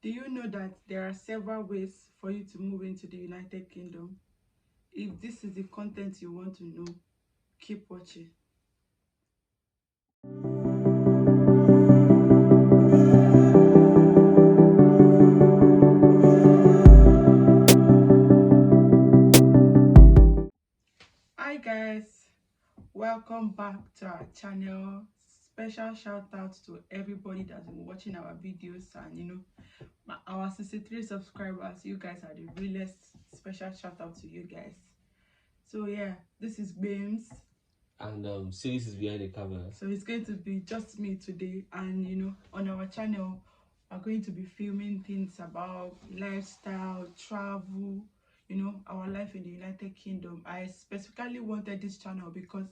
Do you know that there are several ways for you to move into the United Kingdom? If this is the content you want to know, keep watching. Hi guys, welcome back to our channel. Special shout out to everybody that's been watching our videos, and our 63 subscribers. You guys are the realest. Special shout out to you guys. So yeah, this is Bames. And Series is behind the camera. So it's going to be just me today, and on our channel we're going to be filming things about lifestyle, travel, our life in the United Kingdom. I specifically wanted this channel because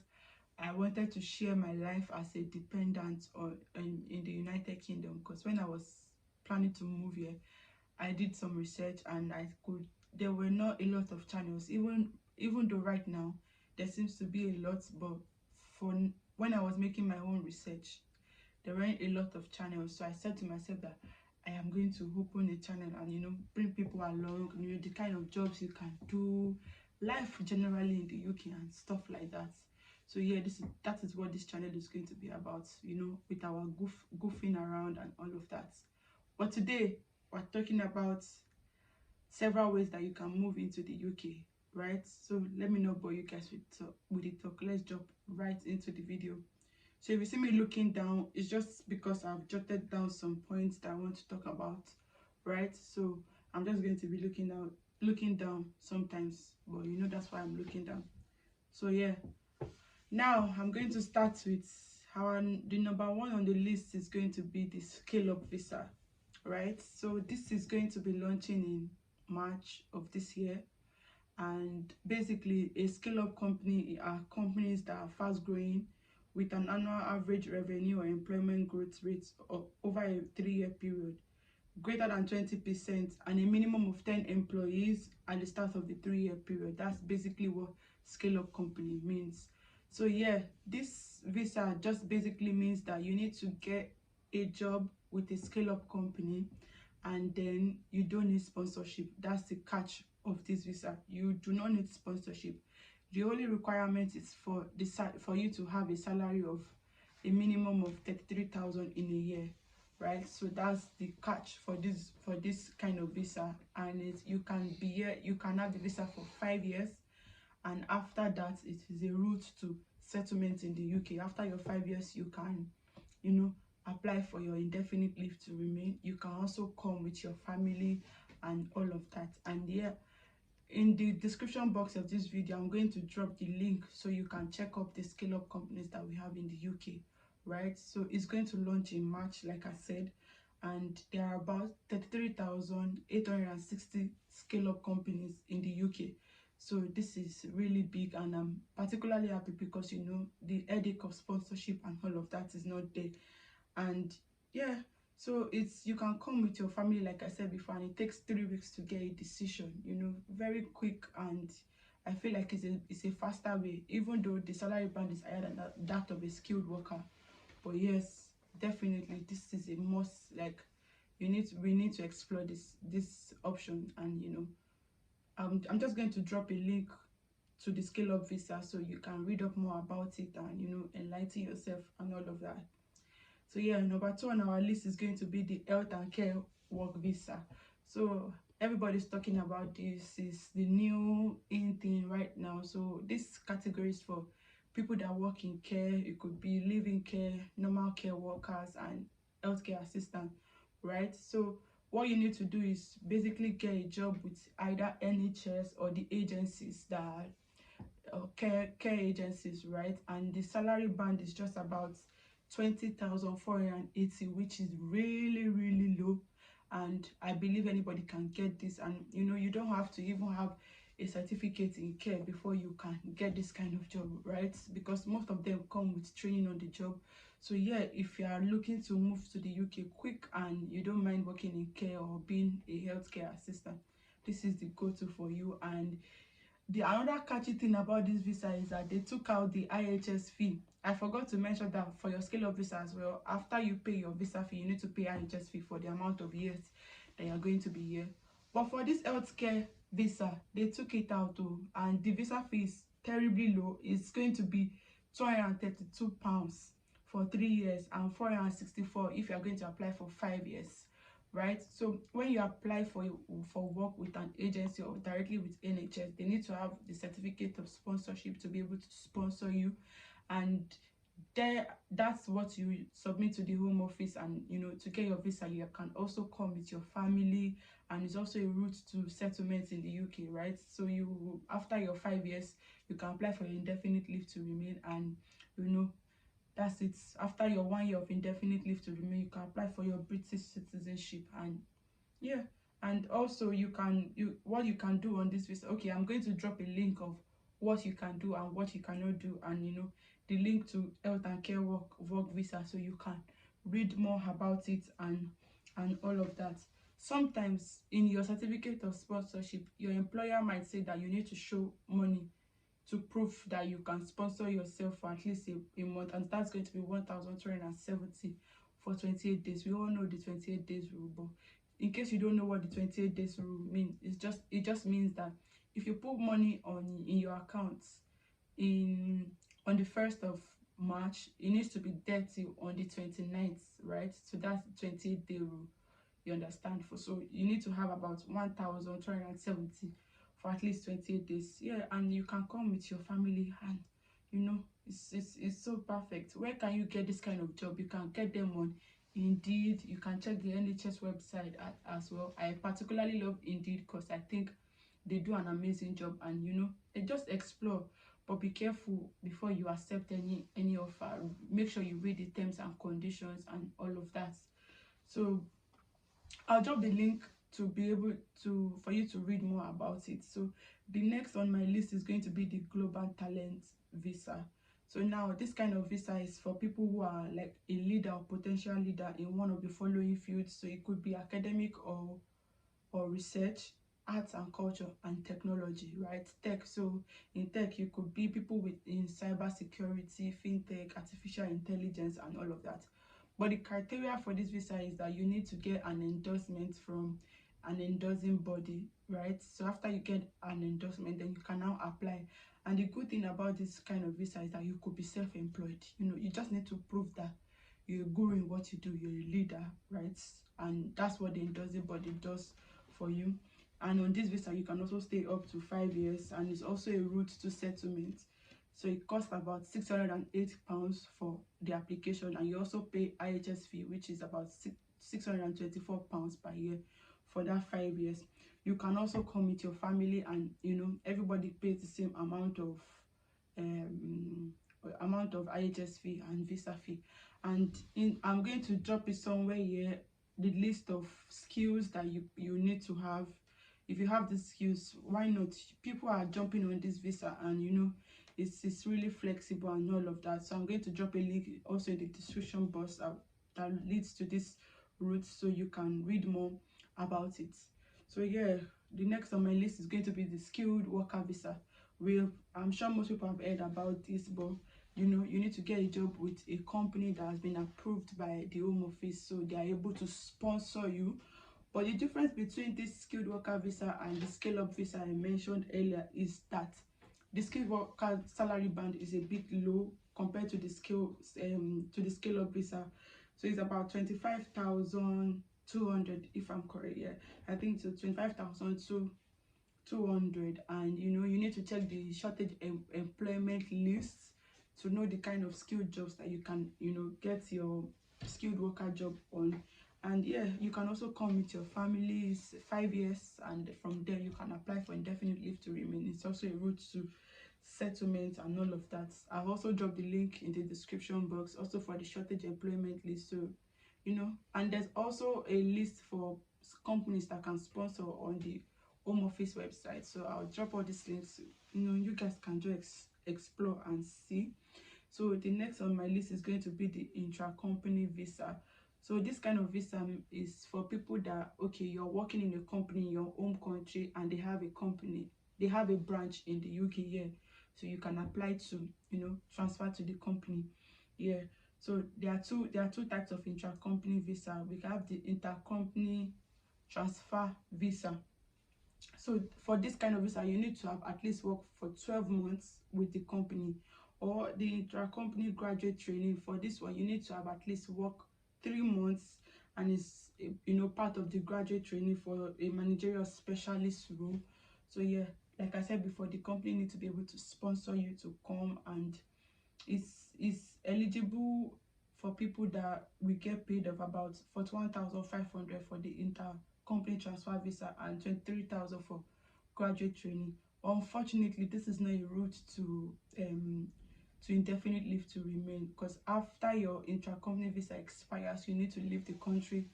I wanted to share my life as a dependent in the United Kingdom, because when I was planning to move here, I did some research and there were not a lot of channels, even though right now there seems to be a lot, but when I was making my own research, there weren't a lot of channels. So I said to myself that I am going to open a channel and bring people along, the kind of jobs you can do, life generally in the UK and stuff like that. So yeah, that is what this channel is going to be about, with our goofing around and all of that. But today we're talking about several ways that you can move into the UK, right? So let me know about you guys with the talk. Let's jump right into the video. So if you see me looking down, it's just because I've jotted down some points that I want to talk about, right? So I'm just going to be looking down sometimes, but that's why I'm looking down. So yeah, now I'm going to start with the number one on the list is going to be the scale up visa, right? So this is going to be launching in March of this year. And basically a scale-up company are companies that are fast growing with an annual average revenue or employment growth rate of over a 3-year period greater than 20% and a minimum of 10 employees at the start of the 3-year period. That's basically what scale-up company means. So yeah, this visa just basically means that you need to get a job with a scale-up company, and then you don't need sponsorship. That's the catch of this visa. You do not need sponsorship. The only requirement is for you to have a salary of a minimum of 33,000 in a year, right? So that's the catch for this kind of visa. And you can have the visa for 5 years, and after that it is a route to settlement in the UK. After your 5 years, you can apply for your indefinite leave to remain. You can also come with your family and all of that. And yeah, in the description box of this video, I'm going to drop the link so you can check up the scale up companies that we have in the UK, right? So it's going to launch in March, like I said, and there are about 33,860 scale up companies in the UK. So this is really big, and I'm particularly happy because the headache of sponsorship and all of that is not there. And yeah, so you can come with your family, like I said before, and it takes 3 weeks to get a decision, very quick. And I feel like it's a faster way, even though the salary band is higher than that of a skilled worker. But yes, definitely this is a must. Like, we need to explore this option. And I'm just going to drop a link to the scale up visa so you can read up more about it and enlighten yourself and all of that. So yeah, number two on our list is going to be the health and care work visa. So everybody's talking about this. Is the new in thing right now. So this category is for people that work in care. It could be living care, normal care workers, and healthcare assistant, right? So what you need to do is basically get a job with either NHS or the agencies that care agencies, right? And the salary band is just about 20,480, which is really, really low. And I believe anybody can get this. And you don't have to even have a certificate in care before you can get this kind of job, right? Because most of them come with training on the job. So yeah, if you are looking to move to the UK quick and you don't mind working in care or being a healthcare assistant, this is the go-to for you. And the another catchy thing about this visa is that they took out the IHS fee. I forgot to mention that for your scale up visa as well. After you pay your visa fee, you need to pay IHS fee for the amount of years that you're going to be here. But for this healthcare visa, they took it out too, and the visa fee is terribly low. It's going to be £232 for 3 years and 464 if you're going to apply for 5 years, right? So when you apply for work with an agency or directly with NHS, they need to have the certificate of sponsorship to be able to sponsor you. And there, that's what you submit to the home office. And to get your visa, you can also come with your family, and it's also a route to settlement in the UK, right? So you, after your 5 years, you can apply for your indefinite leave to remain. And you know that's it. After your 1 year of indefinite leave to remain, you can apply for your British citizenship. And yeah, and also what you can do on this visa. Okay, I'm going to drop a link of what you can do and what you cannot do, and the link to health and care work visa, so you can read more about it and all of that. Sometimes in your certificate of sponsorship, your employer might say that you need to show money to prove that you can sponsor yourself for at least a month, and that's going to be 1,270 for 28 days. We all know the 28 days rule, but in case you don't know what the 28 days rule means, it just means that if you put money in your accounts in on the 1st of March, it needs to be there till on the 29th, right? So that's the 28-day rule. You understand? So you need to have about 1,270 for at least 28 days. Yeah, and you can come with your family, and it's so perfect. Where can you get this kind of job? You can get them on Indeed. You can check the NHS website as well. I particularly love Indeed because I think they do an amazing job. And they just explore, but be careful before you accept any offer. Make sure you read the terms and conditions and all of that. So I'll drop the link to be able to for you to read more about it. So the next on my list is going to be the global talent visa. So now this kind of visa is for people who are like a leader or potential leader in one of the following fields. So it could be academic or research, arts and culture, and technology, right? Tech. So in tech, you could be people in cyber security, fintech, artificial intelligence, and all of that. But the criteria for this visa is that you need to get an endorsement from an endorsing body, right? So after you get an endorsement, then you can now apply. And the good thing about this kind of visa is that you could be self-employed. You just need to prove that you're good in what you do, you're a leader, right? And that's what the endorsing body does for you. And on this visa, you can also stay up to 5 years, and it's also a route to settlement. So it costs about £608 for the application, and you also pay IHS fee, which is about £624 per year for that 5 years. You can also come with your family, and everybody pays the same um amount of IHS fee and visa fee. And I'm going to drop it somewhere here, the list of skills that you need to have. If you have the skills, why not? People are jumping on this visa, and it's really flexible and all of that. So I'm going to drop a link also in the description box that leads to this route, so you can read more about it. So yeah, the next on my list is going to be the skilled worker visa. I'm sure most people have heard about this, but you need to get a job with a company that has been approved by the home office, so they are able to sponsor you. But the difference between this skilled worker visa and the scale up visa I mentioned earlier is that the skilled worker salary band is a bit low compared to the scale up visa. So it's about 25,200, if I'm correct. Yeah, I think so, 25,200. And you need to check the shortage employment lists to know the kind of skilled jobs that you can get your skilled worker job on. And yeah, you can also come with your families, 5 years, and from there you can apply for indefinite leave to remain. It's also a route to settlement and all of that. I've also dropped the link in the description box also for the shortage employment list. So and there's also a list for companies that can sponsor on the home office website. So I'll drop all these links. You guys can just explore and see. So the next on my list is going to be the intra-company visa. So this kind of visa is for people that, okay, you're working in a company in your home country, and they have a branch in the UK here. So you can apply to transfer to the company. Yeah. So there are two types of intra-company visa. We have the intercompany transfer visa. So for this kind of visa, you need to have at least worked for 12 months with the company, or the intra-company graduate training. For this one, you need to have at least worked 3 months, and it's part of the graduate training for a managerial specialist role. So yeah, like I said before, the company needs to be able to sponsor you to come, and is eligible for people that we get paid of about 41,500 for the inter-company transfer visa and 23,000 for graduate training. Unfortunately, this is not a route to indefinite leave to remain, because after your intra-company visa expires, you need to leave the country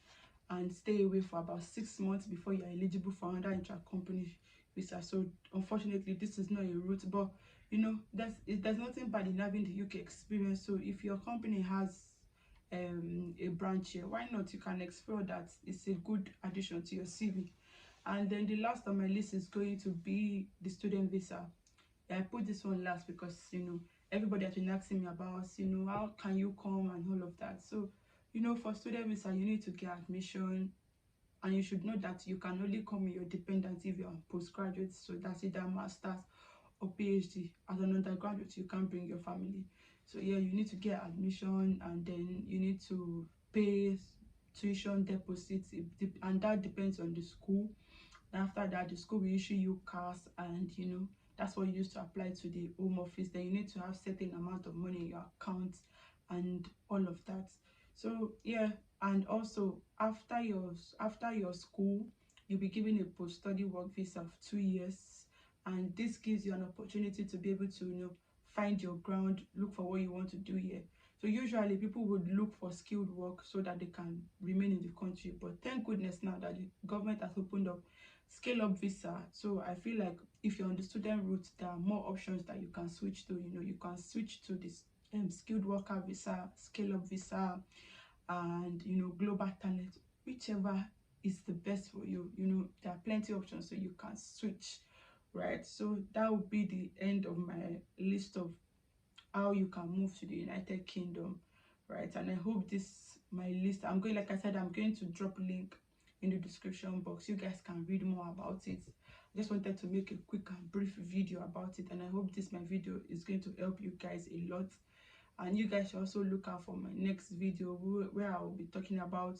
and stay away for about 6 months before you're eligible for another intra-company visa. So unfortunately, this is not a route, but there's nothing bad in having the UK experience. So if your company has a branch here, why not? You can explore that. It's a good addition to your CV. And then the last on my list is going to be the student visa. Yeah, I put this one last because everybody has been asking me about how can you come and all of that. So for student visa, you need to get admission, and you should know that you can only come with your dependents if you're postgraduate. So that's either masters or PhD. As an undergraduate, you can't bring your family. So yeah, you need to get admission, and then you need to pay tuition deposits, and that depends on the school. After that, the school will issue you cars, and that's what you use to apply to the home office. Then you need to have certain amount of money in your account and all of that. So yeah, and also after your school, you'll be given a post-study work visa of 2 years, and this gives you an opportunity to be able to find your ground, look for what you want to do here. So usually people would look for skilled work so that they can remain in the country, but thank goodness now that the government has opened up scale up visa. So I feel like if you're on the student route, there are more options that you can switch to. You can switch to this skilled worker visa, scale up visa, and global talent, whichever is the best for you. There are plenty of options, so you can switch, right? So that would be the end of my list of how you can move to the United Kingdom, right? And I hope this my list, I'm going, like I said, I'm going to drop a link in the description box. You guys can read more about it. I just wanted to make a quick and brief video about it, and I hope this my video is going to help you guys a lot. And you guys should also look out for my next video where I will be talking about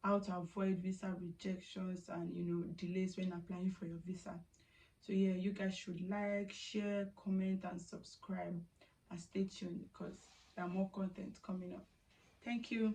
how to avoid visa rejections and delays when applying for your visa. So yeah, you guys should like, share, comment, and subscribe, and stay tuned because there are more content coming up. Thank you.